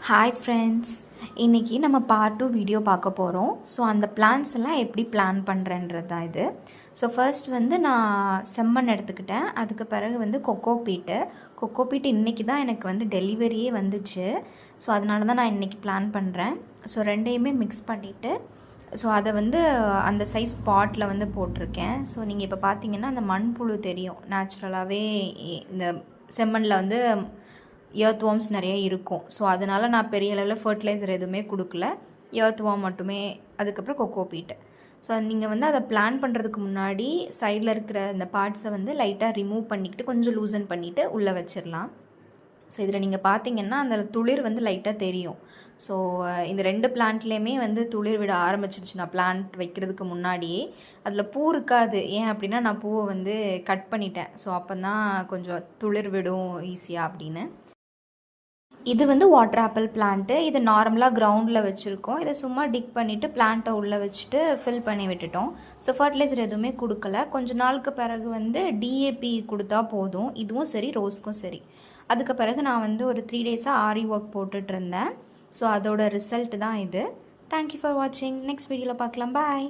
Hi friends, இன்றைக்கி நம்ம part 2 video பார்க்க போகிறோம். ஸோ அந்த பிளான்ஸ் எல்லாம் எப்படி பிளான் பண்ணுறேன்றது தான் இது. ஸோ ஃபர்ஸ்ட் வந்து நான் செம்மண் எடுத்துக்கிட்டேன். அதுக்கு பிறகு வந்து கொக்கோ பீட்டு இன்றைக்கி தான் எனக்கு வந்து டெலிவரியே வந்துச்சு. ஸோ அதனால தான் நான் இன்றைக்கி பிளான் பண்ணுறேன். ஸோ ரெண்டையுமே மிக்ஸ் பண்ணிவிட்டு ஸோ அதை வந்து அந்த சைஸ் பாட்டில் வந்து போட்டிருக்கேன். ஸோ நீங்கள் இப்போ பார்த்தீங்கன்னா அந்த மண்புழு தெரியும். நேச்சுரலாகவே இந்த செம்மண்ணில் வந்து எர்த் வார்ம்ஸ் நிறைய இருக்கும். ஸோ அதனால் நான் பெரிய அளவில் ஃபர்டிலைசர் எதுவுமே கொடுக்கல. எர்த் வார்ம் மட்டுமே, அதுக்கப்புறம் கொக்கோ பீட்டு. ஸோ நீங்கள் வந்து அதை பிளான் பண்ணுறதுக்கு முன்னாடி சைடில் இருக்கிற இந்த பார்ட்ஸை வந்து லைட்டாக ரிமூவ் பண்ணிக்கிட்டு கொஞ்சம் லூசன் பண்ணிவிட்டு உள்ளே வச்சிடலாம். ஸோ இதில் நீங்கள் பார்த்தீங்கன்னா அந்த துளிர் வந்து லைட்டாக தெரியும். ஸோ இந்த 2 பிளான்ட்லேயுமே வந்து துளிர் விட ஆரம்பிச்சிருச்சு. நான் பிளான்ட் வைக்கிறதுக்கு முன்னாடியே அதில் பூ இருக்காது. ஏன் அப்படின்னா நான் பூவை வந்து கட் பண்ணிட்டேன். ஸோ அப்போ தான் கொஞ்சம் துளிர் விடும் ஈஸியாக அப்படின்னு. இது வந்து வாட்டர் ஆப்பிள் பிளான்ட்டு. இது நார்மலாக கிரவுண்டில் வச்சுருக்கோம். இதை சும்மா டிக் பண்ணிவிட்டு பிளான்ட்டை உள்ளே வச்சுட்டு ஃபில் பண்ணி விட்டுட்டோம். ஸோ ஃபர்டிலைசர் எதுவுமே கொடுக்கல. கொஞ்ச நாளுக்கு பிறகு வந்து டிஏபி கொடுத்தா போதும். இதுவும் சரி, ரோஸ்க்கும் சரி. அதுக்கு பிறகு நான் வந்து ஒரு 3 டேஸாக ஆரி ஒர்க் போட்டுட்ருந்தேன். ஸோ அதோட ரிசல்ட் தான் இது. தேங்க்யூ ஃபார் வாட்சிங். நெக்ஸ்ட் வீடியோவில் பார்க்கலாம். பாய்.